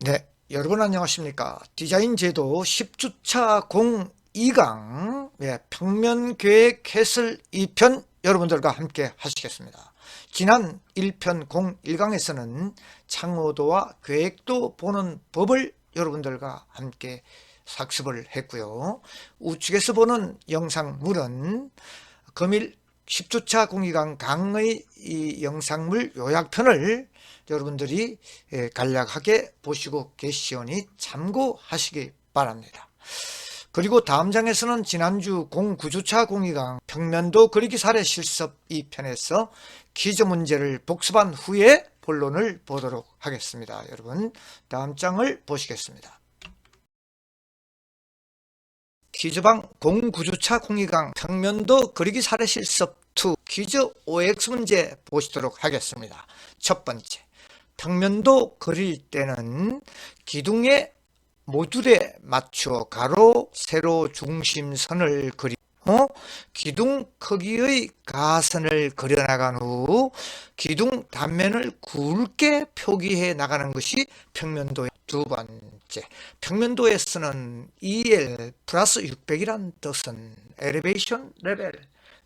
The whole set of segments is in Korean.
네, 여러분 안녕하십니까? 디자인 제도 10주차 02강 평면 계획 해설 2편 여러분들과 함께 하시겠습니다. 지난 1편 01강에서는 창호도와 계획도 보는 법을 여러분들과 함께 학습을 했고요. 우측에서 보는 영상물은 금일 10주차 02강 강의 이 영상물 요약편을 여러분들이 간략하게 보시고 계시오니 참고하시기 바랍니다. 그리고 다음 장에서는 지난주 09주차 02강 평면도 그리기 사례 실습 2편에서 퀴즈 문제를 복습한 후에 본론을 보도록 하겠습니다. 여러분 다음 장을 보시겠습니다. 퀴즈방 09주차 02강 평면도 그리기 사례 실습 2 퀴즈 OX 문제 보시도록 하겠습니다. 첫 번째, 평면도 그릴 때는 기둥의 모듈에 맞추어 가로, 세로, 중심선을 기둥 크기의 가선을 그려나간 후 기둥 단면을 굵게 표기해 나가는 것이 평면도의 두 번째, 평면도에서는 EL 플러스 600이란 뜻은 엘리베이션 레벨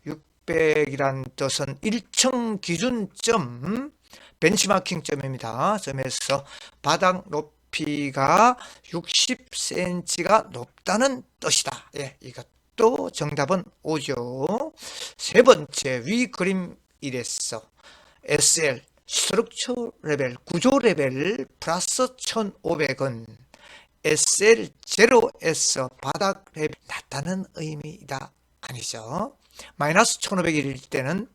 600이란 뜻은 1층 기준점 벤치마킹점입니다. 점에서 바닥 높이가 60cm가 높다는 뜻이다. 이것도 정답은 오죠. 세 번째, 위 그림 1에서 SL 스트럭처 레벨 구조 레벨 플러스 1500은 SL 제로에서 바닥 레벨 낮다는 의미이다. 아니죠. 마이너스 1500일 때는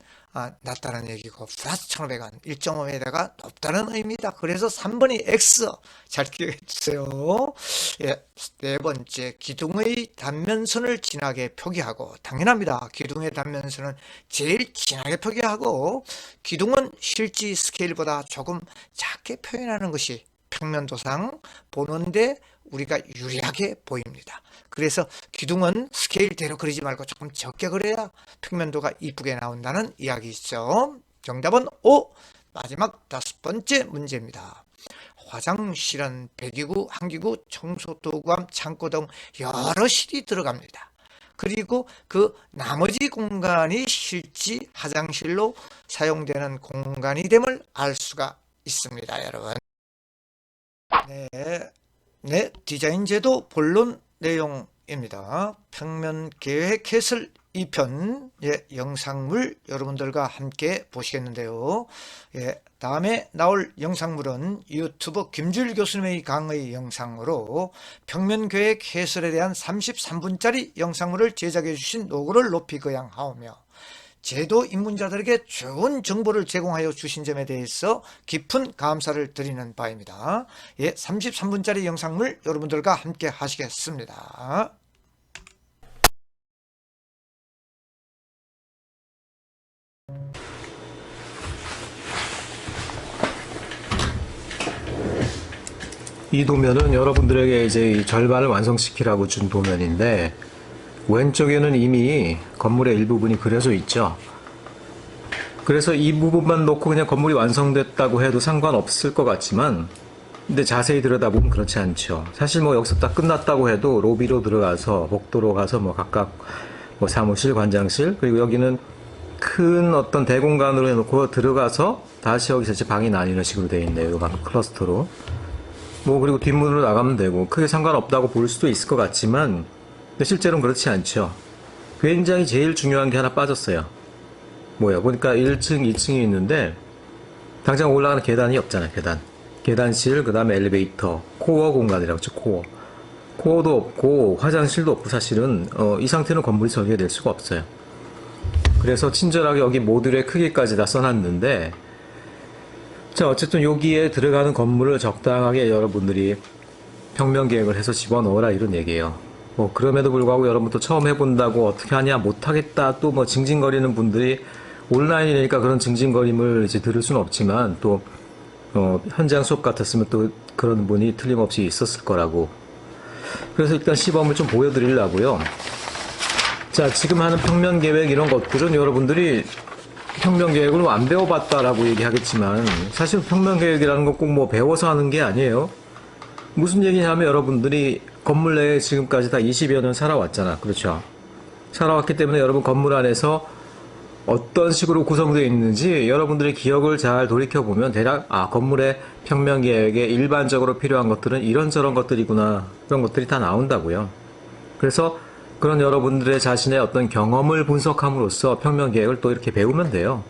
낮다는 얘기고 플러스 1500은 1.5m가 높다는 의미다. 그래서 3번이 X 잘 기억해 주세요. 네 번째, 기둥의 단면선을 진하게 표기하고, 당연합니다. 기둥의 단면선은 제일 진하게 표기하고 기둥은 실지 스케일보다 조금 작게 표현하는 것이 평면도상 보는데 우리가 유리하게 보입니다. 그래서 기둥은 스케일대로 그리지 말고 조금 적게 그려야 평면도가 이쁘게 나온다는 이야기죠. 정답은 O. 마지막 다섯 번째 문제입니다. 화장실은 배기구, 환기구, 청소도구함, 창고 등 여러 실이 들어갑니다. 그리고 그 나머지 공간이 실지 화장실로 사용되는 공간이 됨을 알 수가 있습니다. 여러분. 네, 디자인 제도 본론 내용입니다. 평면 계획 해설 2편 영상물 여러분들과 함께 보시겠는데요. 다음에 나올 영상물은 유튜브 김주일 교수님의 강의 영상으로 평면 계획 해설에 대한 33분짜리 영상물을 제작해 주신 노고를 높이 거양하오며 제도 입문자들에게 좋은 정보를 제공하여 주신 점에 대해서 깊은 감사를 드리는 바입니다. 33분짜리 영상물 여러분들과 함께 하시겠습니다. 이 도면은 여러분들에게 이제 절반을 완성시키라고 준 도면인데, 왼쪽에는 이미 건물의 일부분이 그려져 있죠. 그래서 이 부분만 놓고 그냥 건물이 완성됐다고 해도 상관없을 것 같지만, 근데 자세히 들여다보면 그렇지 않죠. 사실 뭐 여기서 딱 끝났다고 해도 로비로 들어가서 복도로 가서 뭐 각각 뭐 사무실, 관장실, 그리고 여기는 큰 어떤 대공간으로 해놓고 들어가서 다시 여기서 이제 방이 나뉘는 식으로 되어 있네요. 요 클러스터로. 뭐 그리고 뒷문으로 나가면 되고 크게 상관없다고 볼 수도 있을 것 같지만, 근데 실제로는 그렇지 않죠. 굉장히 제일 중요한 게 하나 빠졌어요. 뭐야, 보니까 1층, 2층이 있는데 당장 올라가는 계단이 없잖아요. 계단실, 그 다음에 엘리베이터, 코어 공간이라고 하죠. 코어도 없고 화장실도 없고, 사실은 이 상태는 건물이 설계될 수가 없어요. 그래서 친절하게 여기 모듈의 크기까지 다 써놨는데, 자, 어쨌든 여기에 들어가는 건물을 적당하게 여러분들이 평면 계획을 해서 집어넣어라, 이런 얘기예요. 뭐 그럼에도 불구하고 여러분 또 처음 해본다고 어떻게 하냐, 못하겠다, 또 뭐 징징거리는 분들이 온라인이니까 그런 징징거림을 이제 들을 수는 없지만, 또 현장 수업 같았으면 또 그런 분이 틀림없이 있었을 거라고. 그래서 일단 시범을 좀 보여드리려고요. 자, 지금 하는 평면 계획 이런 것들은 여러분들이 평면 계획을 안 배워봤다라고 얘기하겠지만, 사실 평면 계획이라는 건 꼭 뭐 배워서 하는 게 아니에요. 무슨 얘기냐면 여러분들이 건물 내에 지금까지 다 20여 년 살아왔잖아. 그렇죠? 살아왔기 때문에 여러분 건물 안에서 어떤 식으로 구성되어 있는지 여러분들의 기억을 잘 돌이켜보면 대략 건물의 평면 계획에 일반적으로 필요한 것들은 이런저런 것들이구나, 그런 것들이 다 나온다고요. 그래서 그런 여러분들의 자신의 어떤 경험을 분석함으로써 평면 계획을 또 이렇게 배우면 돼요.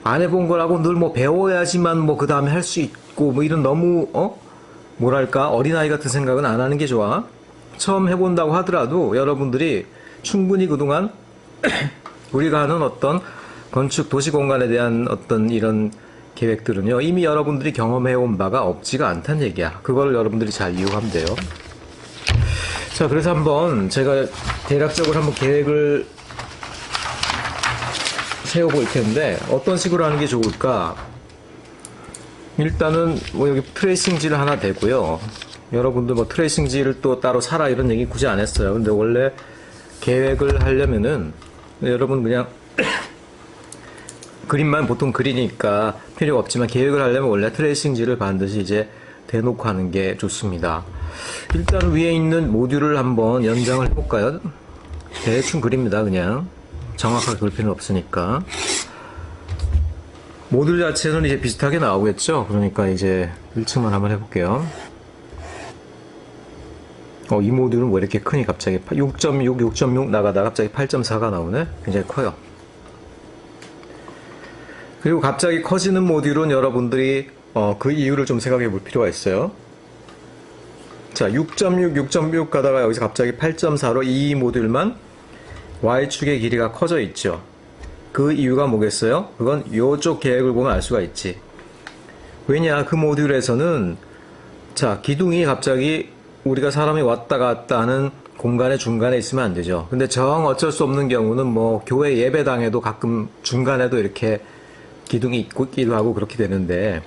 안 해본 거라고 늘 뭐 배워야지만 뭐 그 다음에 할 수 있고 뭐 이런 너무 뭐랄까 어린아이 같은 생각은 안 하는 게 좋아. 처음 해본다고 하더라도 여러분들이 충분히 그동안 우리가 하는 어떤 건축 도시 공간에 대한 어떤 이런 계획들은요, 이미 여러분들이 경험해온 바가 없지가 않다는 얘기야. 그걸 여러분들이 잘 이용하면 돼요. 자, 그래서 한번 제가 대략적으로 한번 계획을 세워볼 텐데 어떤 식으로 하는 게 좋을까? 일단은 뭐 여기 트레이싱지를 하나 대고요. 여러분들 뭐 트레이싱지를 또 따로 사라 이런 얘기 굳이 안 했어요. 근데 원래 계획을 하려면은 여러분 그냥 그림만 보통 그리니까 필요가 없지만 계획을 하려면 원래 트레이싱지를 반드시 이제 대놓고 하는 게 좋습니다. 일단 위에 있는 모듈을 한번 연장을 해볼까요? 대충 그립니다. 그냥 정확하게 그릴 필요는 없으니까. 모듈 자체는 이제 비슷하게 나오겠죠. 그러니까 이제 1층만 한번 해볼게요. 이 모듈은 왜 이렇게 크니 갑자기 6.6, 6.6 나가다가 갑자기 8.4가 나오네. 굉장히 커요. 그리고 갑자기 커지는 모듈은 여러분들이 그 이유를 좀 생각해 볼 필요가 있어요. 자, 6.6, 6.6 가다가 여기서 갑자기 8.4로 이 모듈만 Y축의 길이가 커져 있죠. 그 이유가 뭐겠어요? 그건 이쪽 계획을 보면 알 수가 있지. 왜냐, 그 모듈에서는 자, 기둥이 갑자기 우리가 사람이 왔다 갔다 하는 공간의 중간에 있으면 안 되죠. 근데 정 어쩔 수 없는 경우는 뭐 교회 예배당에도 가끔 중간에도 이렇게 기둥이 있기도 하고 그렇게 되는데,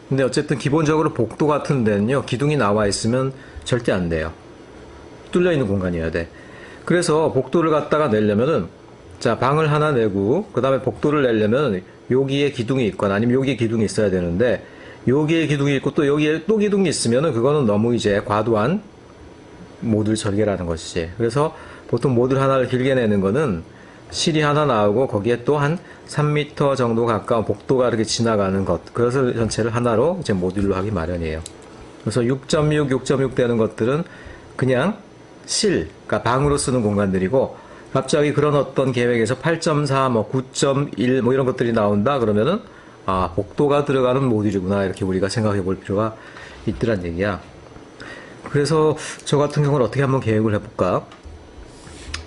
근데 어쨌든 기본적으로 복도 같은 데는요, 기둥이 나와 있으면 절대 안 돼요. 뚫려 있는 공간이어야 돼. 그래서 복도를 갖다가 내려면은 자, 방을 하나 내고 그 다음에 복도를 내려면 여기에 기둥이 있거나 아니면 여기에 기둥이 있어야 되는데, 여기에 기둥이 있고 또 여기에 또 기둥이 있으면은 그거는 너무 이제 과도한 모듈 설계라는 것이지. 그래서 보통 모듈 하나를 길게 내는 거는 실이 하나 나오고 거기에 또 한 3m 정도 가까운 복도가 이렇게 지나가는 것, 그것을 전체를 하나로 이제 모듈로 하기 마련이에요. 그래서 6.6, 6.6 되는 것들은 그냥 실, 그러니까 방으로 쓰는 공간들이고, 갑자기 그런 어떤 계획에서 8.4, 뭐 9.1 뭐 이런 것들이 나온다 그러면은 복도가 들어가는 모듈이구나, 이렇게 우리가 생각해 볼 필요가 있더란 얘기야. 그래서 저 같은 경우는 어떻게 한번 계획을 해볼까?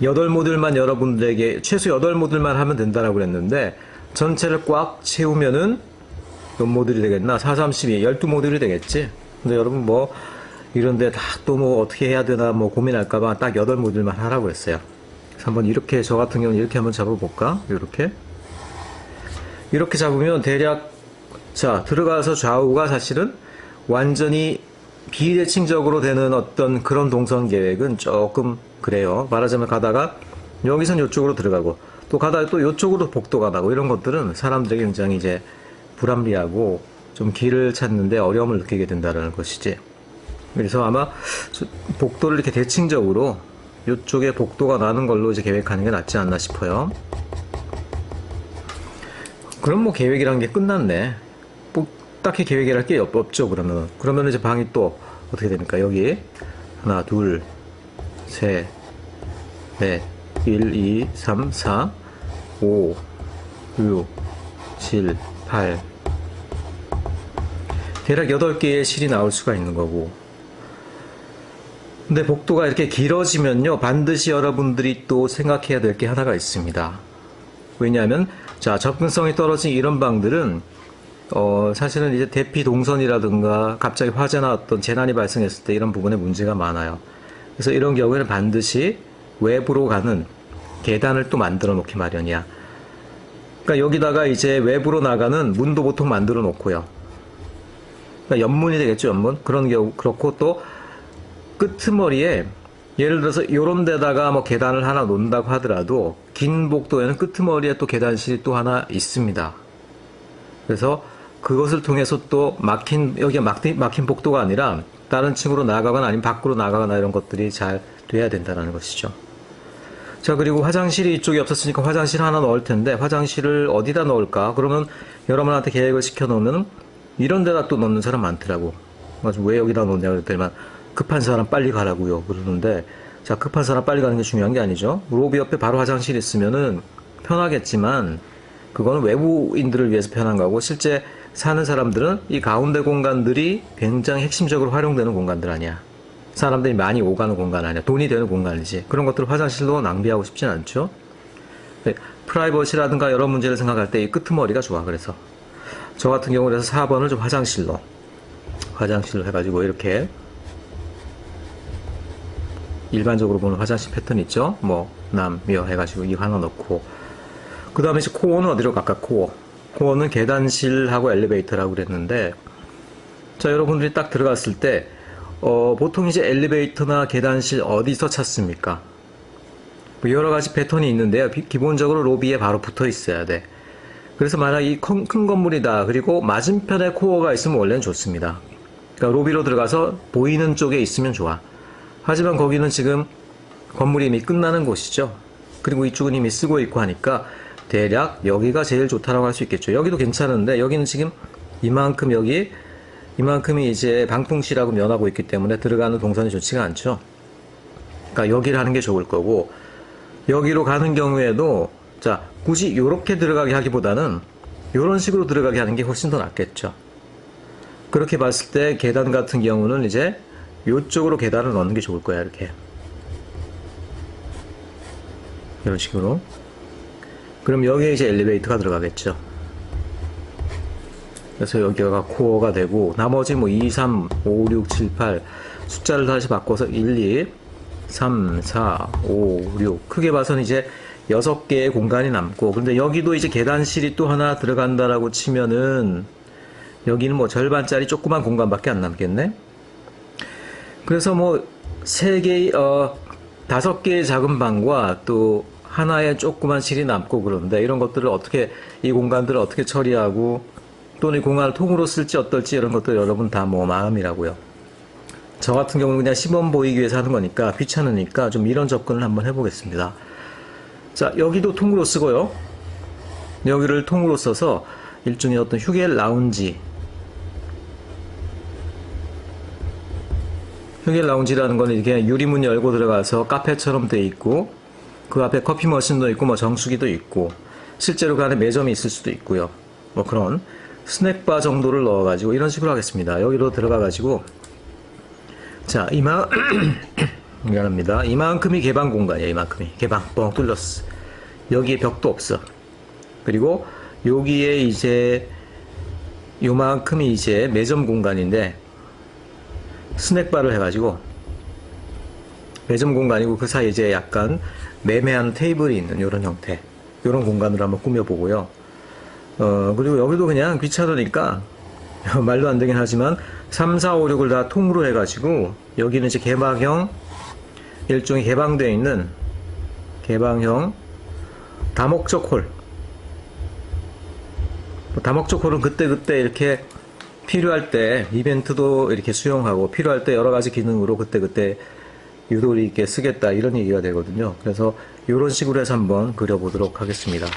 8모듈만 여러분들에게 최소 8모듈만 하면 된다라고 그랬는데, 전체를 꽉 채우면은 몇 모듈이 되겠나? 4, 3, 12, 12모듈이 되겠지? 근데 여러분 뭐 이런데 다 또 뭐 어떻게 해야 되나 뭐 고민할까봐 딱 8모듈만 하라고 했어요. 그래서 한번 이렇게, 저 같은 경우는 이렇게 한번 잡아볼까? 이렇게 잡으면 대략, 자, 들어가서 좌우가 사실은 완전히 비대칭적으로 되는 어떤 그런 동선 계획은 조금 그래요. 말하자면 가다가 여기선 이쪽으로 들어가고 또 가다가 또 이쪽으로 복도가 나고, 이런 것들은 사람들에게 굉장히 이제 불합리하고 좀 길을 찾는데 어려움을 느끼게 된다는 것이지. 그래서 아마 복도를 이렇게 대칭적으로 이쪽에 복도가 나는 걸로 이제 계획하는 게 낫지 않나 싶어요. 그럼 뭐 계획이란 게 끝났네. 뭐 딱히 계획이랄 게 없죠. 그러면 이제 방이 또 어떻게 됩니까? 여기 하나, 둘, 셋, 넷, 1, 2, 3, 4, 5, 6, 7, 8. 대략 8개의 실이 나올 수가 있는 거고. 근데 복도가 이렇게 길어지면요, 반드시 여러분들이 또 생각해야 될 게 하나가 있습니다. 왜냐하면 자, 접근성이 떨어진 이런 방들은 사실은 이제 대피 동선이라든가 갑자기 화재나 어떤 재난이 발생했을 때 이런 부분에 문제가 많아요. 그래서 이런 경우에는 반드시 외부로 가는 계단을 또 만들어 놓기 마련이야. 그러니까 여기다가 이제 외부로 나가는 문도 보통 만들어 놓고요. 그러니까 연문이 되겠죠, 연문. 그런 경우 그렇고, 또 끄트머리에 예를 들어서 이런 데다가 뭐 계단을 하나 놓는다고 하더라도 긴 복도에는 끄트머리에 또 계단실이 또 하나 있습니다. 그래서 그것을 통해서 또 여기가 막힌 복도가 아니라 다른 층으로 나가거나 아니면 밖으로 나가거나 이런 것들이 잘 돼야 된다는 것이죠. 자, 그리고 화장실이 이쪽에 없었으니까 화장실 하나 넣을 텐데 화장실을 어디다 넣을까? 그러면 여러분한테 계획을 시켜놓으면 이런 데다 또 넣는 사람 많더라고. 그래서 왜 여기다 넣냐 그랬더니만 급한 사람 빨리 가라고요 그러는데, 자, 급한 사람 빨리 가는 게 중요한 게 아니죠. 로비 옆에 바로 화장실 있으면은 편하겠지만 그거는 외부인들을 위해서 편한 거고, 실제 사는 사람들은 이 가운데 공간들이 굉장히 핵심적으로 활용되는 공간들 아니야. 사람들이 많이 오가는 공간 아니야. 돈이 되는 공간이지. 그런 것들을 화장실로 낭비하고 싶진 않죠. 프라이버시라든가 여러 문제를 생각할 때 이 끄트머리가 좋아. 그래서 저 같은 경우는 4번을 좀 화장실로 해가지고 이렇게 일반적으로 보는 화장실 패턴 있죠. 뭐 남, 여 해가지고 이거 하나 넣고, 그 다음에 이제 코어는 어디로 갈까? 코어는 계단실하고 엘리베이터라고 그랬는데, 자, 여러분들이 딱 들어갔을 때 보통 이제 엘리베이터나 계단실 어디서 찾습니까? 뭐 여러 가지 패턴이 있는데요. 기본적으로 로비에 바로 붙어 있어야 돼. 그래서 만약 이 큰 건물이다, 그리고 맞은편에 코어가 있으면 원래는 좋습니다. 그러니까 로비로 들어가서 보이는 쪽에 있으면 좋아. 하지만 거기는 지금 건물이 이미 끝나는 곳이죠. 그리고 이쪽은 이미 쓰고 있고 하니까 대략 여기가 제일 좋다라고 할 수 있겠죠. 여기도 괜찮은데 여기는 지금 이만큼이 이제 방풍시라고 면하고 있기 때문에 들어가는 동선이 좋지가 않죠. 그러니까 여기를 하는 게 좋을 거고, 여기로 가는 경우에도 자, 굳이 이렇게 들어가게 하기보다는 이런 식으로 들어가게 하는 게 훨씬 더 낫겠죠. 그렇게 봤을 때 계단 같은 경우는 이제 이쪽으로 계단을 넣는 게 좋을 거야. 이렇게 이런 식으로. 그럼 여기에 이제 엘리베이터가 들어가겠죠. 그래서 여기가 코어가 되고, 나머지 뭐 2, 3, 5, 6, 7, 8 숫자를 다시 바꿔서 1, 2, 3, 4, 5, 6 크게 봐서는 이제 6개의 공간이 남고, 근데 여기도 이제 계단실이 또 하나 들어간다라고 치면은 여기는 뭐 절반짜리 조그만 공간밖에 안 남겠네. 그래서 뭐 5개의 작은 방과 또 하나의 조그만 실이 남고, 그런데 이런 것들을 어떻게, 이 공간들을 어떻게 처리하고 또는 이 공간을 통으로 쓸지 어떨지 이런 것들 여러분 다 뭐 마음이라고요. 저 같은 경우는 그냥 시범 보이기 위해서 하는 거니까 귀찮으니까 좀 이런 접근을 한번 해보겠습니다. 자, 여기도 통으로 쓰고요. 여기를 통으로 써서 일종의 어떤 휴게 라운지라는 거는 이렇게 유리문 열고 들어가서 카페처럼 돼 있고, 그 앞에 커피 머신도 있고 뭐 정수기도 있고, 실제로 그 안에 매점이 있을 수도 있고요. 뭐 그런 스낵바 정도를 넣어가지고 이런 식으로 하겠습니다. 여기로 들어가가지고, 자, 미안합니다. 이만큼이 개방 공간이야. 이만큼이 개방 뻥 뚫렸어. 여기에 벽도 없어. 그리고 여기에 이제 요만큼이 이제 매점 공간인데, 스낵바를 해가지고 매점 공간이고 그 사이에 이제 약간 매매한 테이블이 있는 이런 형태, 이런 공간으로 한번 꾸며보고요. 그리고 여기도 그냥 귀찮으니까 말도 안 되긴 하지만 3, 4, 5, 6을 다 통으로 해가지고 여기는 이제 개방형, 일종의 개방되어 있는 개방형 다목적 홀. 다목적 홀은 그때그때 이렇게 필요할 때 이벤트도 이렇게 수용하고, 필요할 때 여러 가지 기능으로 그때그때 유도리 있게 쓰겠다, 이런 얘기가 되거든요. 그래서 이런 식으로 해서 한번 그려보도록 하겠습니다.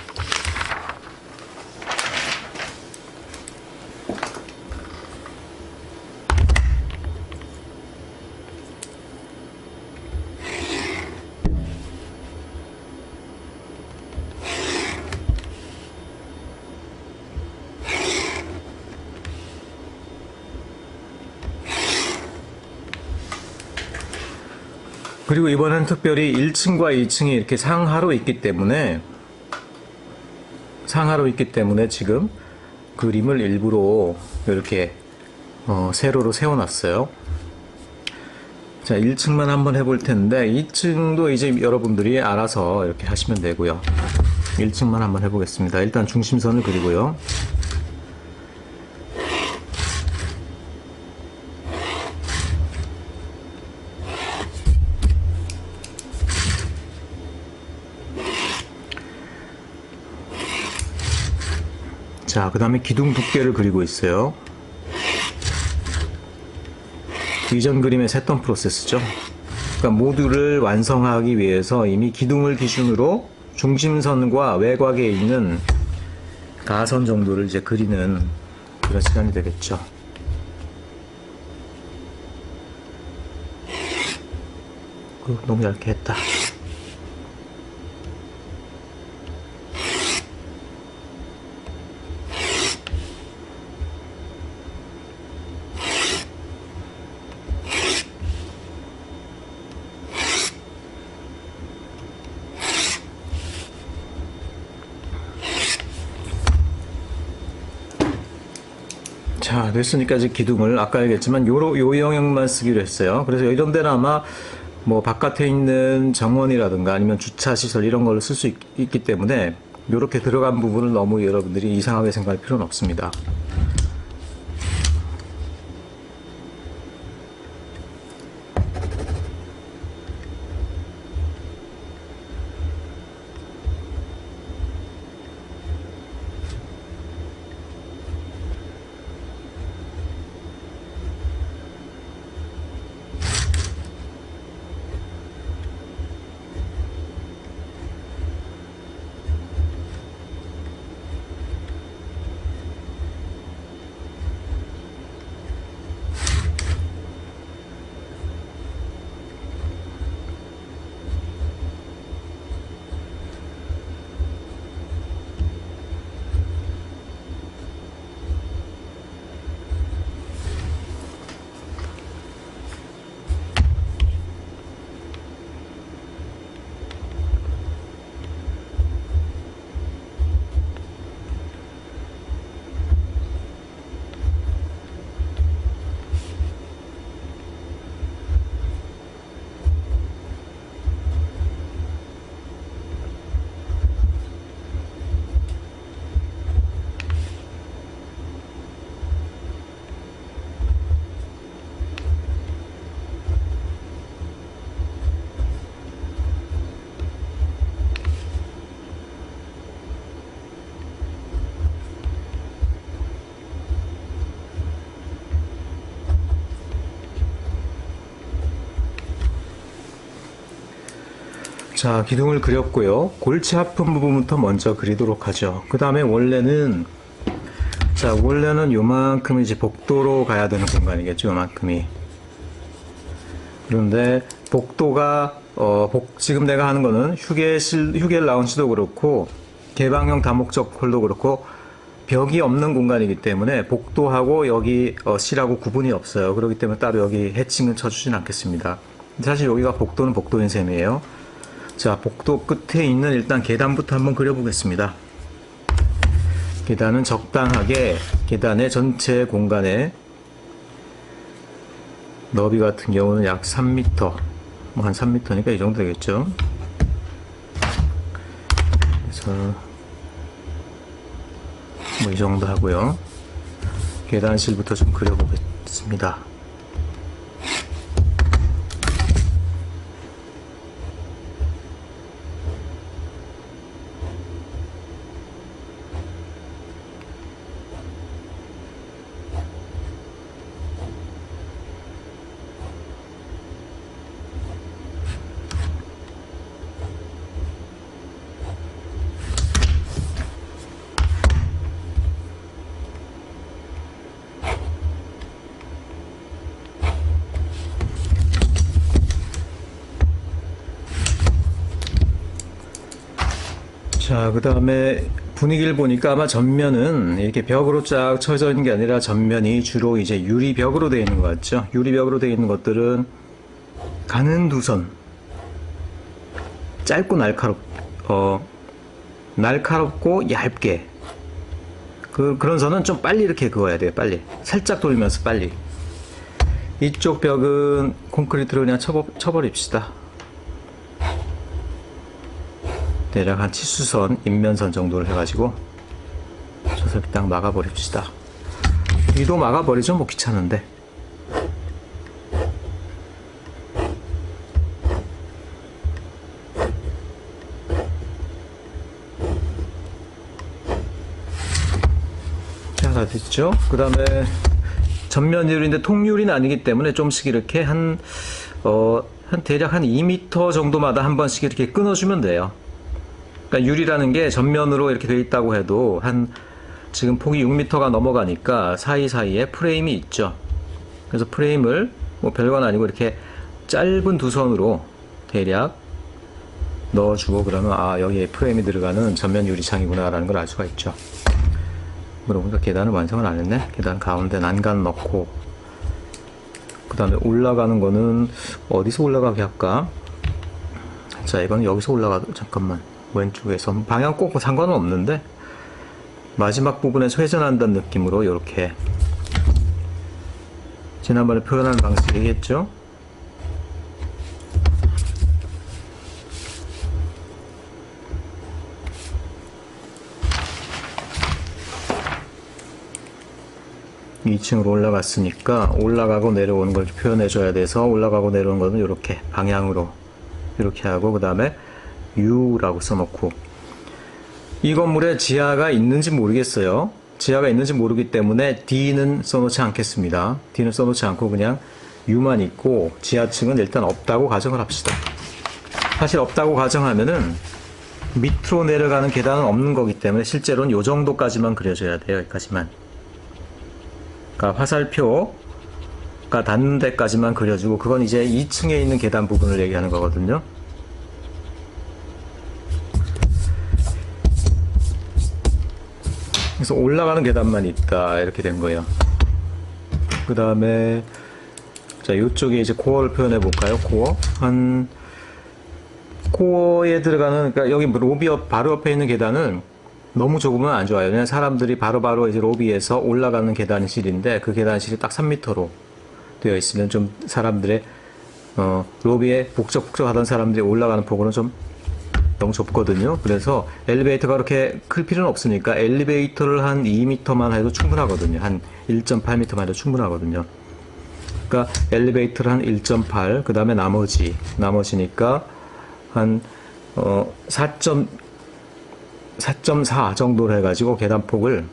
그리고 이번엔 특별히 1층과 2층이 이렇게 상하로 있기 때문에 지금 그림을 일부러 이렇게 세로로 세워놨어요. 자, 1층만 한번 해볼 텐데 2층도 이제 여러분들이 알아서 이렇게 하시면 되고요. 1층만 한번 해보겠습니다. 일단 중심선을 그리고요. 자, 그 다음에 기둥 두께를 그리고 있어요. 이전 그림의 세턴 프로세스죠. 그러니까 모듈을 완성하기 위해서 이미 기둥을 기준으로 중심선과 외곽에 있는 가선 정도를 이제 그리는 그런 시간이 되겠죠. 너무 얇게 했다. 자, 됐으니까 이제 기둥을 아까 얘기했지만 요 영역만 쓰기로 했어요. 그래서 이런 데는 아마 뭐 바깥에 있는 정원이라든가 아니면 주차 시설 이런 걸로 쓸 수 있기 때문에 이렇게 들어간 부분을 너무 여러분들이 이상하게 생각할 필요는 없습니다. 자, 기둥을 그렸고요. 골치 아픈 부분부터 먼저 그리도록 하죠. 그 다음에 원래는 요만큼 이제 복도로 가야 되는 공간이겠죠. 요만큼이. 그런데 복도가 지금 내가 하는 거는 휴게 라운지도 그렇고 개방형 다목적 홀도 그렇고 벽이 없는 공간이기 때문에 복도하고 여기 실하고 구분이 없어요. 그렇기 때문에 따로 여기 해칭을 쳐주진 않겠습니다. 사실 여기가 복도는 복도인 셈이에요. 자, 복도 끝에 있는 일단 계단부터 한번 그려보겠습니다. 계단은 적당하게 계단의 전체 공간에 너비 같은 경우는 약 3m, 뭐 한 3m니까 이 정도 되겠죠. 그래서 뭐 이 정도 하고요. 계단실부터 좀 그려보겠습니다. 자, 그 다음에 분위기를 보니까 아마 전면은 이렇게 벽으로 쫙 쳐져 있는 게 아니라 전면이 주로 이제 유리벽으로 되어 있는 것 같죠. 유리벽으로 되어 있는 것들은 가는 두 선, 짧고 날카롭고 얇게 그런 선은 좀 빨리 이렇게 그어야 돼요. 빨리 살짝 돌면서 빨리. 이쪽 벽은 콘크리트로 그냥 쳐버립시다. 대략 한 치수선, 인면선 정도를 해가지고 저서 딱 막아버립시다. 위도 막아버리죠. 뭐 귀찮은데. 자, 다 됐죠? 그 다음에 전면 유리인데 통유리는 아니기 때문에 좀씩 이렇게 한 대략 한 2m 정도마다 한 번씩 이렇게 끊어주면 돼요. 그러니까 유리라는 게 전면으로 이렇게 돼 있다고 해도 지금 폭이 6m가 넘어가니까 사이사이에 프레임이 있죠. 그래서 프레임을 뭐 별건 아니고 이렇게 짧은 두 선으로 대략 넣어주고 그러면 여기에 프레임이 들어가는 전면 유리창이구나 라는 걸 알 수가 있죠. 그러고 보니까 계단을 완성을 안 했네. 계단 가운데 난간 넣고 그 다음에 올라가는 거는 어디서 올라가게 할까? 자, 이건 여기서 올라가도 잠깐만, 왼쪽에서 방향 꼭 상관은 없는데 마지막 부분에서 회전한다는 느낌으로 이렇게 지난번에 표현한 방식이겠죠? 2층으로 올라갔으니까 올라가고 내려오는 걸 표현해 줘야 돼서 올라가고 내려오는 거는 이렇게 방향으로 이렇게 하고 그 다음에 U라고 써놓고, 이 건물에 지하가 있는지 모르겠어요. 지하가 있는지 모르기 때문에 D는 써놓지 않겠습니다. D는 써놓지 않고 그냥 U만 있고 지하층은 일단 없다고 가정을 합시다. 사실 없다고 가정하면은 밑으로 내려가는 계단은 없는 거기 때문에 실제로는 요 정도까지만 그려줘야 돼요. 여기까지만. 그러니까 화살표가 닿는 데까지만 그려주고, 그건 이제 2층에 있는 계단 부분을 얘기하는 거거든요. 그래서 올라가는 계단만 있다 이렇게 된 거예요. 그 다음에 자, 이쪽에 이제 코어를 표현해 볼까요? 코어에 들어가는, 그러니까 여기 로비 바로 옆에 있는 계단은 너무 좁으면 안 좋아요. 그냥 사람들이 바로바로 이제 로비에서 올라가는 계단실인데 그 계단실이 딱 3m로 되어 있으면 좀 사람들의 로비에 북적북적하던 사람들이 올라가는 폭으로는 좀 너무 좁거든요. 그래서 엘리베이터가 그렇게 클 필요는 없으니까 엘리베이터를 한 2m만 해도 충분하거든요. 한 1.8m만 해도 충분하거든요. 그러니까 엘리베이터를 한 1.8, 그 다음에 나머지니까 한 4.4 정도로 해가지고 계단폭을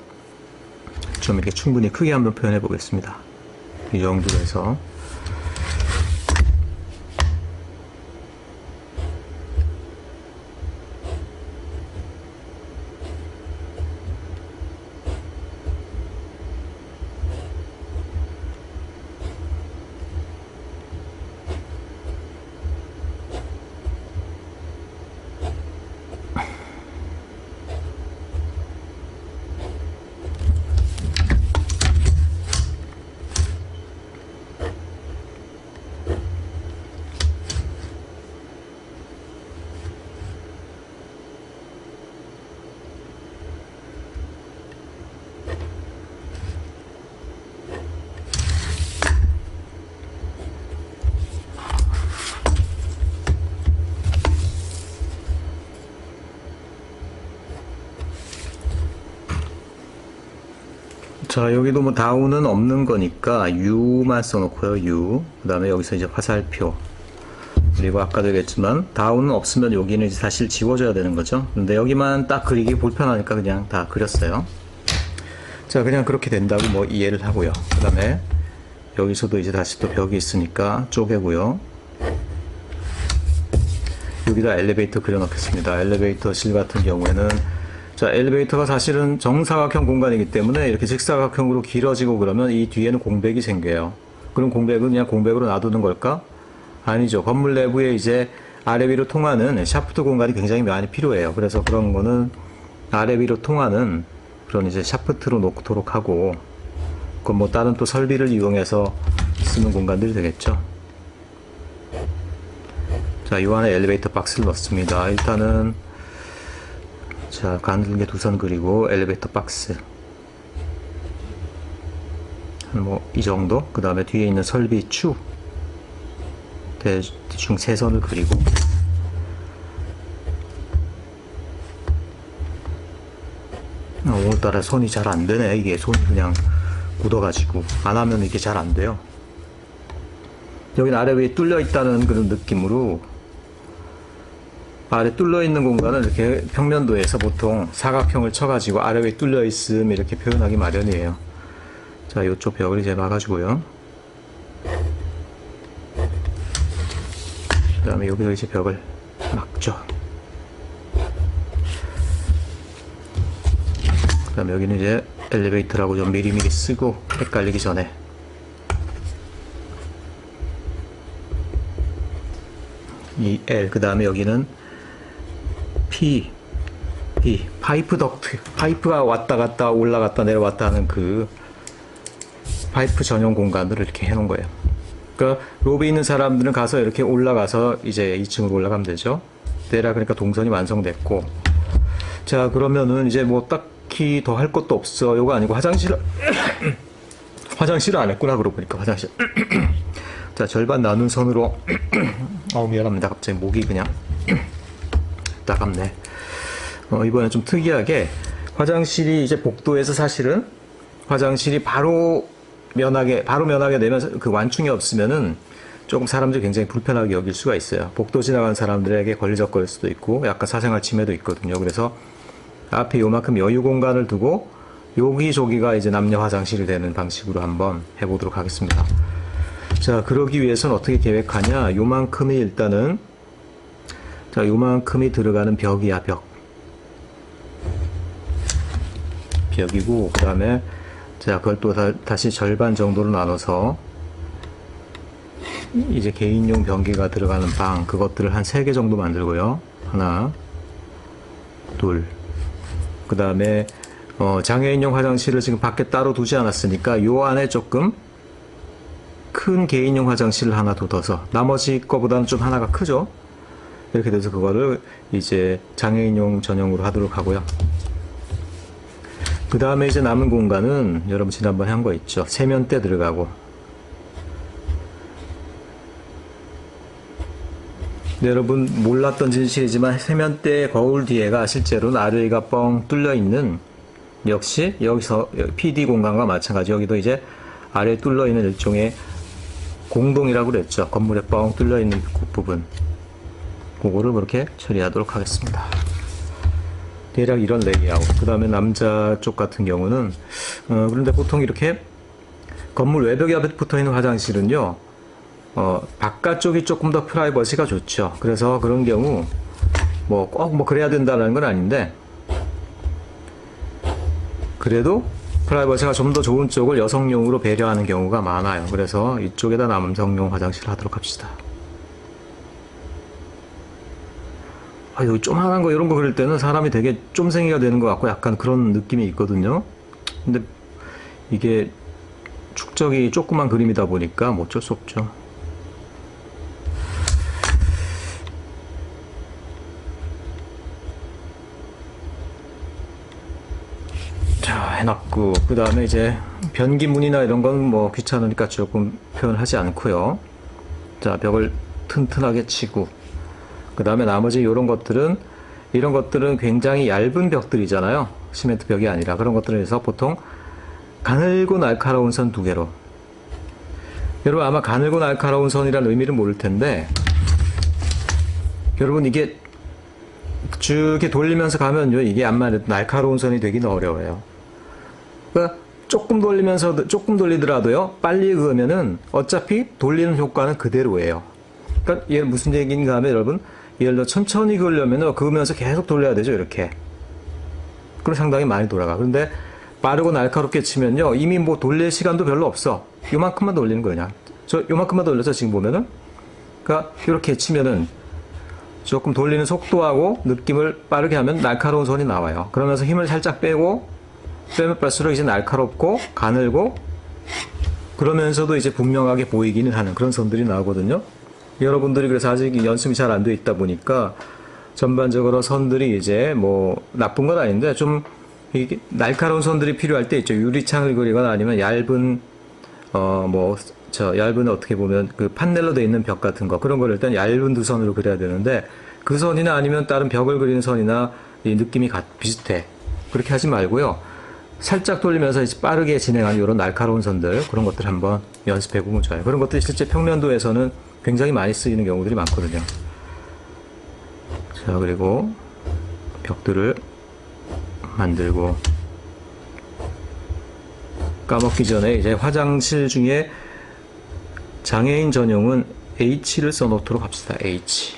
좀 이렇게 충분히 크게 한번 표현해 보겠습니다. 이 정도로 해서 자, 여기도 뭐 다운은 없는 거니까 U만 써놓고요. U. 그 다음에 여기서 이제 화살표. 그리고 아까도 얘기했지만 다운은 없으면 여기는 이제 사실 지워줘야 되는 거죠. 근데 여기만 딱 그리기 불편하니까 그냥 다 그렸어요. 자, 그냥 그렇게 된다고 뭐 이해를 하고요. 그 다음에 여기서도 이제 다시 또 벽이 있으니까 쪼개고요. 여기다 엘리베이터 그려놓겠습니다. 엘리베이터실 같은 경우에는, 자, 엘리베이터가 사실은 정사각형 공간이기 때문에 이렇게 직사각형으로 길어지고 그러면 이 뒤에는 공백이 생겨요. 그럼 공백은 그냥 공백으로 놔두는 걸까? 아니죠. 건물 내부에 이제 아래 위로 통하는 샤프트 공간이 굉장히 많이 필요해요. 그래서 그런 거는 아래 위로 통하는 그런 이제 샤프트로 놓도록 하고, 그건 뭐 다른 또 설비를 이용해서 쓰는 공간들이 되겠죠. 자, 이 안에 엘리베이터 박스를 넣습니다. 일단은 자, 가늘게 두 선 그리고 엘리베이터 박스 뭐 이 정도. 그 다음에 뒤에 있는 설비 추 대충 세 선을 그리고, 오늘따라 손이 잘 안 되네. 이게 손이 그냥 굳어가지고 안 하면 이게 잘 안 돼요. 여기는 아래 위에 뚫려 있다는 그런 느낌으로, 아래 뚫려 있는 공간은 이렇게 평면도에서 보통 사각형을 쳐가지고 아래 위에 뚫려 있음 이렇게 표현하기 마련이에요. 자, 이쪽 벽을 이제 막아주고요. 그 다음에 여기서 이제 벽을 막죠. 그 다음에 여기는 이제 엘리베이터라고 좀 미리미리 쓰고 헷갈리기 전에 이 L, 그 다음에 여기는 P, 파이프 덕트, 파이프가 왔다 갔다 올라갔다 내려왔다 하는 그 파이프 전용 공간을 이렇게 해놓은 거예요. 그러니까 로비에 있는 사람들은 가서 이렇게 올라가서 이제 2층으로 올라가면 되죠. 내라 그러니까 동선이 완성됐고, 자 그러면은 이제 뭐 딱히 더 할 것도 없어요가 아니고 화장실을 안 했구나. 그러고 보니까 화장실 자 절반 나눈 선으로 미안합니다. 갑자기 목이 그냥 따갑네. 이번에 좀 특이하게 화장실이 이제 복도에서 사실은 화장실이 바로 면하게 되면 그 완충이 없으면은 조금 사람들이 굉장히 불편하게 여길 수가 있어요. 복도 지나가는 사람들에게 걸리적거릴 수도 있고 약간 사생활 침해도 있거든요. 그래서 앞에 요만큼 여유 공간을 두고 여기저기가 이제 남녀 화장실이 되는 방식으로 한번 해보도록 하겠습니다. 자, 그러기 위해서는 어떻게 계획하냐? 요만큼이 일단은, 자, 요만큼이 들어가는 벽이야, 벽이고, 그 다음에, 자, 그걸 또 다시 절반 정도로 나눠서, 이제 개인용 변기가 들어가는 방, 그것들을 한 3개 정도 만들고요. 하나, 둘. 그 다음에, 장애인용 화장실을 지금 밖에 따로 두지 않았으니까, 요 안에 조금, 큰 개인용 화장실을 하나 둬서 나머지 거보다는 좀 하나가 크죠. 이렇게 돼서 그거를 이제 장애인용 전용으로 하도록 하고요. 그 다음에 이제 남은 공간은 여러분 지난번에 한 거 있죠. 세면대 들어가고. 네, 여러분 몰랐던 진실이지만 세면대 거울 뒤에가 실제로는 아래가 뻥 뚫려 있는, 역시 여기서 PD 공간과 마찬가지 여기도 이제 아래에 뚫려 있는 일종의 공동이라고 그랬죠. 건물에 뻥 뚫려 있는 부분. 그거를 그렇게 처리하도록 하겠습니다. 대략 이런 레이아웃. 그 다음에 남자 쪽 같은 경우는, 그런데 보통 이렇게 건물 외벽에 앞에 붙어 있는 화장실은요, 바깥쪽이 조금 더 프라이버시가 좋죠. 그래서 그런 경우, 꼭 그래야 된다는 건 아닌데, 그래도 프라이버시가 좀 더 좋은 쪽을 여성용으로 배려하는 경우가 많아요. 그래서 이쪽에다 남성용 화장실을 하도록 합시다. 여기 조만한 거 이런 거 그릴 때는 사람이 되게 쫌생이가 되는 것 같고 약간 그런 느낌이 있거든요. 근데 이게 축적이 조그만 그림이다 보니까 뭐 어쩔 수 없죠. 자, 해놨고, 그 다음에 이제 변기문이나 이런 건 뭐 귀찮으니까 조금 표현하지 않고요. 자, 벽을 튼튼하게 치고, 그 다음에 나머지 이런 것들은 굉장히 얇은 벽들이잖아요. 시멘트 벽이 아니라. 그런 것들을 해서 보통 가늘고 날카로운 선 2개로. 여러분 아마 가늘고 날카로운 선이라는 의미를 모를 텐데, 여러분 이게 쭉 이렇게 돌리면서 가면요, 이게 암만 날카로운 선이 되기는 어려워요. 그러니까 조금 돌리더라도요, 빨리 그으면은 어차피 돌리는 효과는 그대로예요. 그러니까 얘 무슨 얘기인가 하면 여러분, 예를 들어 천천히 그으려면 그으면서 계속 돌려야 되죠, 이렇게. 그럼 상당히 많이 돌아가. 그런데 빠르고 날카롭게 치면요, 이미 뭐 돌릴 시간도 별로 없어. 요만큼만 돌리는 거냐. 요만큼만 돌려서 지금 보면은, 그러니까 이렇게 치면은 조금 돌리는 속도하고 느낌을 빠르게 하면 날카로운 선이 나와요. 그러면서 힘을 살짝 빼면 뺄수록 이제 날카롭고 가늘고, 그러면서도 이제 분명하게 보이기는 하는 그런 선들이 나오거든요. 여러분들이 그래서 아직 연습이 잘 안 돼 있다 보니까 전반적으로 선들이 이제 뭐 나쁜 건 아닌데 좀 이게 날카로운 선들이 필요할 때 있죠. 유리창을 그리거나 아니면 얇은 얇은 어떻게 보면 그 판넬로 돼 있는 벽 같은 거, 그런 걸 일단 얇은 2선으로 그려야 되는데, 그 선이나 아니면 다른 벽을 그리는 선이나 이 느낌이 비슷해. 그렇게 하지 말고요, 살짝 돌리면서 이제 빠르게 진행하는 이런 날카로운 선들, 그런 것들 한번 연습해 보면 좋아요. 그런 것들이 실제 평면도에서는 굉장히 많이 쓰이는 경우들이 많거든요. 자, 그리고 벽들을 만들고, 까먹기 전에 이제 화장실 중에 장애인 전용은 H를 써놓도록 합시다. H.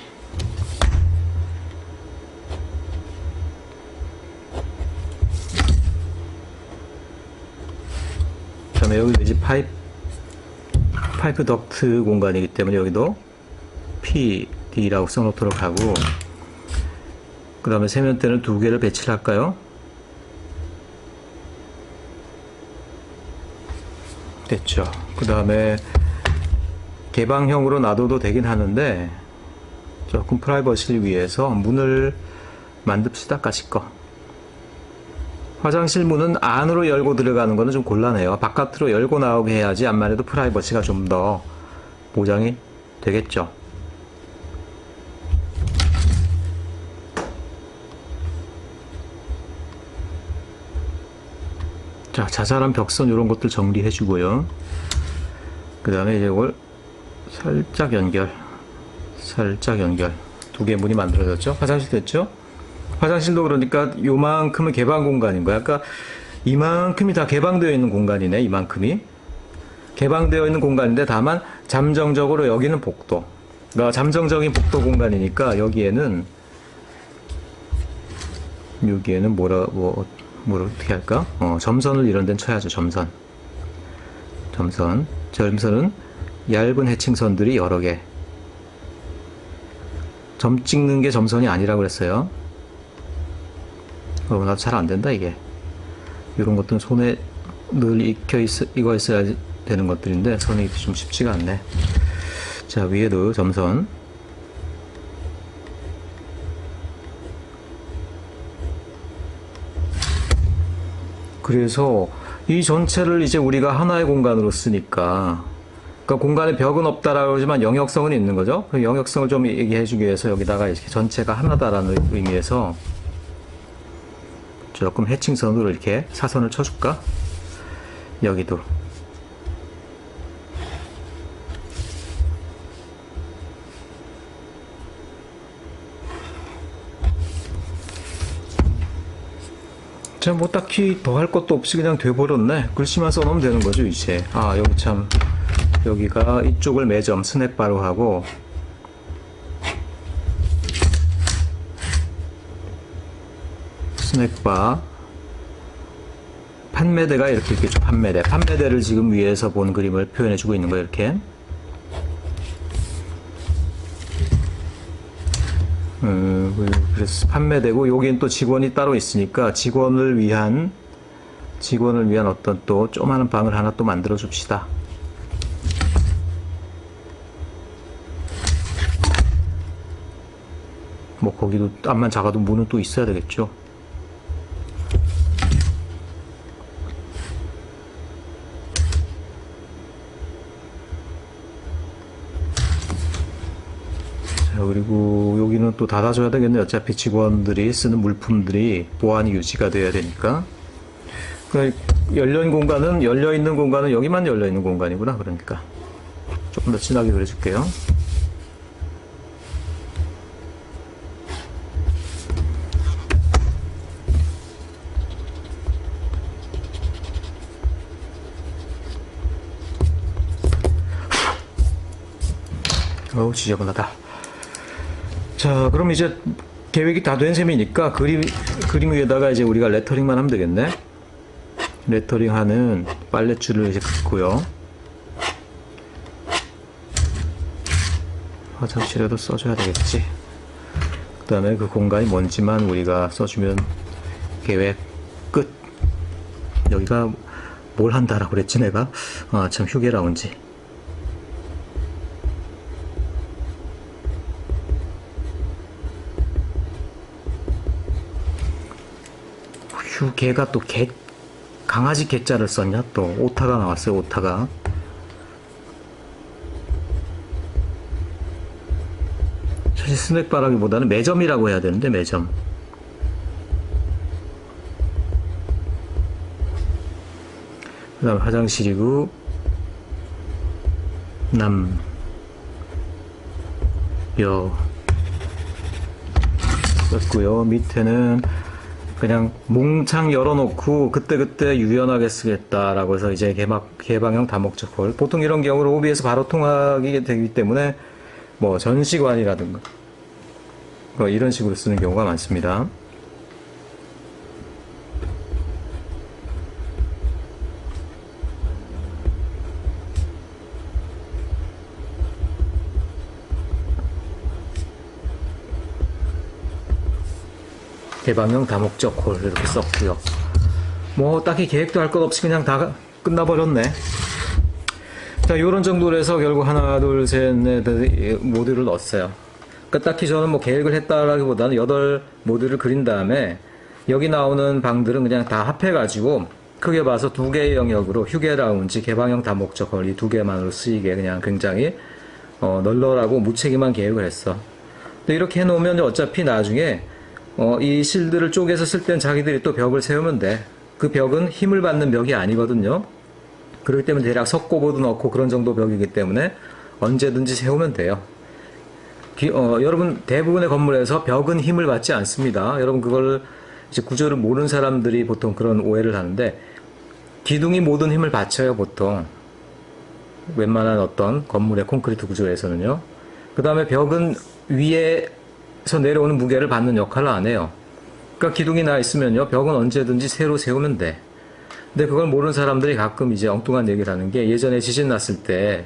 그다음에 여기도 이제 파이프 덕트 공간이기 때문에 여기도 PD라고 써놓도록 하고, 그 다음에 세면대는 2개를 배치를 할까요? 됐죠. 그 다음에 개방형으로 놔둬도 되긴 하는데 조금 프라이버시를 위해서 문을 만듭시다. 까짓거. 화장실 문은 안으로 열고 들어가는 거는 좀 곤란해요. 바깥으로 열고 나오게 해야지 암만 해도 프라이버시가 좀 더 보장이 되겠죠. 자, 자잘한 벽선 이런 것들 정리해 주고요. 그 다음에 이제 이걸 살짝 연결. 2개의 문이 만들어졌죠. 화장실 됐죠. 화장실도 그러니까 요만큼은 개방 공간인 거야. 그러니까 이만큼이 다 개방되어 있는 공간이네. 이만큼이 개방되어 있는 공간인데, 다만 잠정적으로 여기는 복도, 그러니까 잠정적인 복도 공간이니까 여기에는 뭐라 어떻게 할까? 점선을 이런 데는 쳐야죠. 점선은 얇은 해칭선들이 여러 개. 점 찍는 게 점선이 아니라고 그랬어요. 나도 잘 안 된다 이게. 이런 것들은 손에 늘 익어 있어야 되는 것들인데 손에 익기 좀 쉽지가 않네. 자, 위에도 점선. 그래서 이 전체를 이제 우리가 하나의 공간으로 쓰니까, 그러니까 공간에 벽은 없다라고 하지만 영역성은 있는 거죠. 그 영역성을 좀 얘기해 주기 위해서 여기다가 이렇게 전체가 하나다라는 의미에서 조금 해칭선으로 이렇게 사선을 쳐줄까? 여기도. 자, 뭐 딱히 더 할 것도 없이 그냥 돼버렸네. 글씨만 써놓으면 되는 거죠, 이제. 아, 여기 참, 여기가 이쪽을 매점, 스낵바로 하고, 스낵바, 판매대가 이렇게 있겠죠. 판매대를 지금 위에서 본 그림을 표현해주고 있는 거예요, 이렇게. 그래서 판매되고, 여기는 또 직원이 따로 있으니까 직원을 위한 어떤 또 조그마한 방을 하나 또 만들어 줍시다. 뭐 거기도 암만 작아도 문은 또 있어야 되겠죠. 자, 그리고 여기는 또 닫아줘야 되겠네. 어차피 직원들이 쓰는 물품들이 보안이 유지가 돼야 되니까. 그러니까 열려있는 공간은 여기만 열려있는 공간이구나. 그러니까 조금 더 진하게 그려줄게요. 어우, 지저분하다. 자, 그럼 이제 계획이 다 된 셈이니까 그림 위에다가 이제 우리가 레터링만 하면 되겠네. 레터링 하는 빨랫줄을 이제 긋고요. 화장실에도 써줘야 되겠지. 그 다음에 그 공간이 뭔지만 우리가 써주면 계획 끝. 여기가 뭘 한다라고 그랬지 내가? 아, 참, 휴게 라운지. 휴게가 또 강아지 개자를 썼냐? 또 오타가 나왔어요. 오타가. 사실 스낵바라기보다는 매점이라고 해야 되는데, 매점. 그 다음 화장실이고, 썼고요. 밑에는 그냥 몽창 열어놓고 그때그때 유연하게 쓰겠다라고 해서 이제 개방형 다목적 홀. 보통 이런 경우는 OBS 바로 통하게 되기 때문에 뭐 전시관이라든가 뭐 이런 식으로 쓰는 경우가 많습니다. 개방형 다목적 홀 이렇게 썼고요. 뭐 딱히 계획도 할 것 없이 그냥 다 끝나버렸네. 자, 요런 정도로 해서 결국 하나, 둘, 셋, 넷 모듈을 넣었어요. 그러니까 딱히 저는 뭐 계획을 했다라기보다는 8모듈을 그린 다음에 여기 나오는 방들은 그냥 다 합해가지고 크게 봐서 2개의 영역으로 휴게 라운지, 개방형 다목적 홀 이 2개만으로 쓰이게 그냥 굉장히 널널하고 무책임한 계획을 했어. 근데 이렇게 해놓으면 어차피 나중에 이 실드를 쪼개서 쓸 땐 자기들이 또 벽을 세우면 돼. 그 벽은 힘을 받는 벽이 아니거든요. 그렇기 때문에 대략 석고보도 넣고 그런 정도 벽이기 때문에 언제든지 세우면 돼요. 여러분 대부분의 건물에서 벽은 힘을 받지 않습니다. 여러분 그걸 이제 구조를 모르는 사람들이 보통 그런 오해를 하는데 기둥이 모든 힘을 받쳐요 보통. 웬만한 어떤 건물의 콘크리트 구조에서는요. 그 다음에 벽은 위에서 내려오는 무게를 받는 역할을 안 해요. 그러니까 기둥이 나 있으면요 벽은 언제든지 새로 세우면 돼. 근데 그걸 모르는 사람들이 가끔 이제 엉뚱한 얘기를 하는 게 예전에 지진 났을 때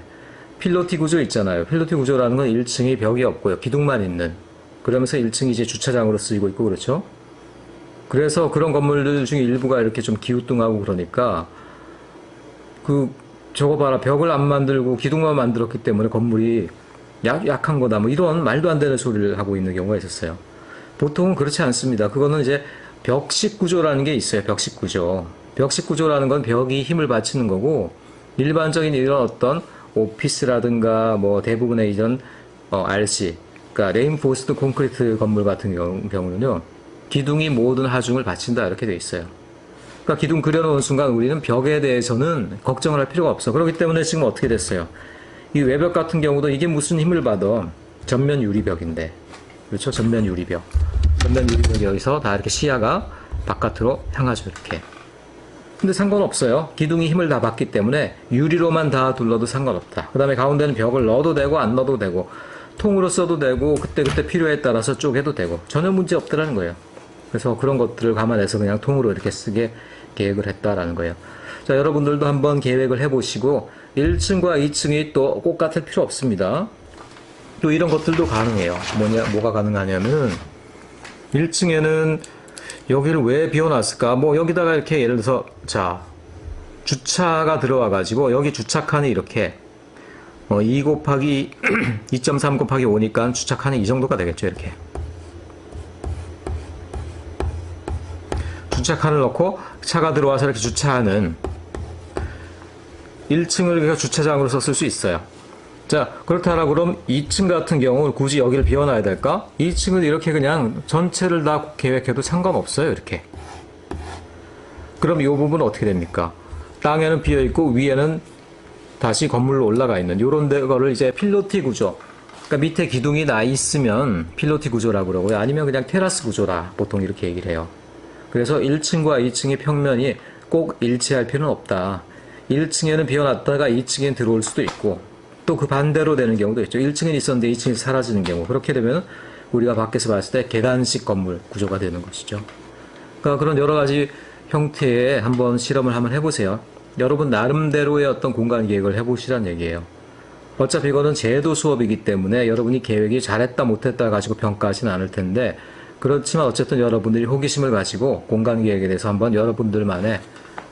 필로티 구조 있잖아요. 필로티 구조라는 건 1층이 벽이 없고요. 기둥만 있는. 그러면서 1층이 이제 주차장으로 쓰이고 있고 그렇죠. 그래서 그런 건물들 중에 일부가 이렇게 좀 기우뚱하고 그러니까 저거 봐라 벽을 안 만들고 기둥만 만들었기 때문에 건물이 약한 거다 뭐 이런 말도 안 되는 소리를 하고 있는 경우가 있었어요. 보통은 그렇지 않습니다. 그거는 이제 벽식 구조라는 게 있어요. 벽식 구조. 벽식 구조라는 건 벽이 힘을 받치는 거고 일반적인 이런 어떤 오피스라든가 뭐 대부분의 이런 RC 그러니까 레인포스드 콘크리트 건물 같은 경우는요 기둥이 모든 하중을 받친다 이렇게 돼 있어요. 그러니까 기둥 그려놓은 순간 우리는 벽에 대해서는 걱정을 할 필요가 없어. 그렇기 때문에 지금 어떻게 됐어요? 이 외벽 같은 경우도 이게 무슨 힘을 받아? 전면 유리벽인데 그렇죠? 전면 유리벽. 전면 유리벽이 여기서 다 이렇게 시야가 바깥으로 향하죠 이렇게. 근데 상관없어요. 기둥이 힘을 다 받기 때문에 유리로만 다 둘러도 상관없다. 그 다음에 가운데는 벽을 넣어도 되고 안 넣어도 되고 통으로 써도 되고 그때그때 필요에 따라서 쪼개도 되고 전혀 문제 없더라는 거예요. 그래서 그런 것들을 감안해서 그냥 통으로 이렇게 쓰게 계획을 했다라는 거예요. 자, 여러분들도 한번 계획을 해보시고 1층과 2층이 또 꼭 같을 필요 없습니다. 또 이런 것들도 가능해요. 뭐가 가능하냐면 1층에는 여기를 왜 비워놨을까? 뭐 여기다가 이렇게 예를 들어서 자 주차가 들어와가지고 여기 주차칸이 이렇게 2 곱하기 2.3 곱하기 5니까 주차칸이 이 정도가 되겠죠 이렇게. 주차칸을 넣고 차가 들어와서 이렇게 주차하는 1층을 그러니까 주차장으로 썼을 수 있어요. 자, 그렇다라고 그럼 2층 같은 경우 굳이 여기를 비워놔야 될까? 2층은 이렇게 그냥 전체를 다 계획해도 상관없어요. 이렇게. 그럼 이 부분은 어떻게 됩니까? 땅에는 비어있고 위에는 다시 건물로 올라가 있는 요런 거를 이제 필로티 구조. 그러니까 밑에 기둥이 나 있으면 필로티 구조라고 그러고요. 아니면 그냥 테라스 구조라 보통 이렇게 얘기를 해요. 그래서 1층과 2층의 평면이 꼭 일치할 필요는 없다. 1층에는 비워놨다가 2층엔 들어올 수도 있고 또 그 반대로 되는 경우도 있죠. 1층엔 있었는데 2층이 사라지는 경우. 그렇게 되면 우리가 밖에서 봤을 때 계단식 건물 구조가 되는 것이죠. 그러니까 그런 여러 가지 형태의 한번 실험을 한번 해보세요. 여러분 나름대로의 어떤 공간 계획을 해보시란 얘기예요. 어차피 이거는 제도 수업이기 때문에 여러분이 계획이 잘했다 못했다 가지고 평가하지는 않을 텐데 그렇지만 어쨌든 여러분들이 호기심을 가지고 공간 계획에 대해서 한번 여러분들만의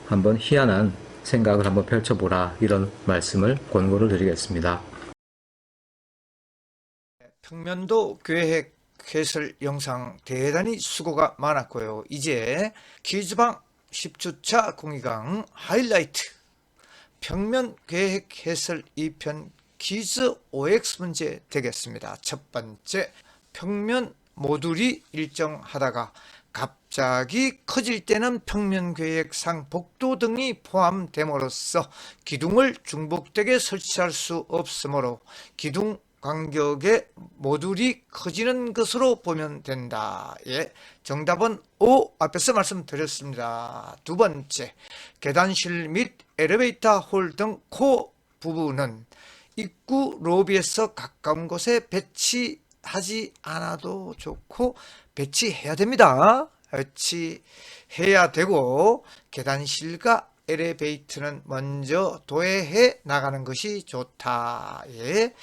한번 희한한 생각을 한번 펼쳐보라 이런 말씀을 권고를 드리겠습니다. 평면도 계획 해설 영상 대단히 수고가 많았고요. 이제 퀴즈방 10주차 공익강 하이라이트 평면 계획 해설 2편 퀴즈 OX 문제 되겠습니다. 첫 번째, 평면 모듈이 일정하다가 갑자기 커질 때는 평면 계획상 복도 등이 포함됨으로써 기둥을 중복되게 설치할 수 없으므로 기둥 간격의 모듈이 커지는 것으로 보면 된다. 예, 정답은 O 앞에서 말씀드렸습니다. 두 번째, 계단실 및 엘리베이터 홀 등 코어 부분은 입구 로비에서 가까운 곳에 배치하지 않아도 좋고 배치해야 됩니다. 배치해야 되고 계단실과 엘리베이터는 먼저 도외해 나가는 것이 좋다. 예.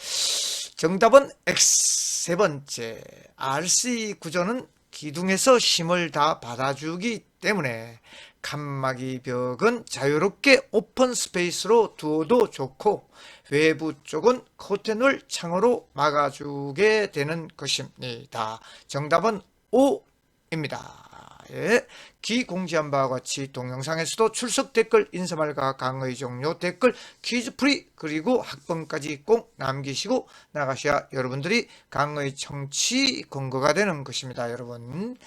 정답은 X. 세 번째, RC 구조는 기둥에서 힘을 다 받아주기 때문에 칸막이 벽은 자유롭게 오픈 스페이스로 두어도 좋고 외부 쪽은 커튼을 창으로 막아주게 되는 것입니다. 정답은 O입니다. 예, 기공지한 바와 같이 동영상에서도 출석 댓글, 인사말과 강의 종료 댓글, 퀴즈 풀이 그리고 학번까지 꼭 남기시고 나가셔야 여러분들이 강의 청취 근거가 되는 것입니다. 여러분,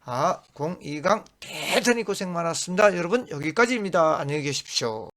02강 대단히 고생 많았습니다. 여러분, 여기까지입니다. 안녕히 계십시오.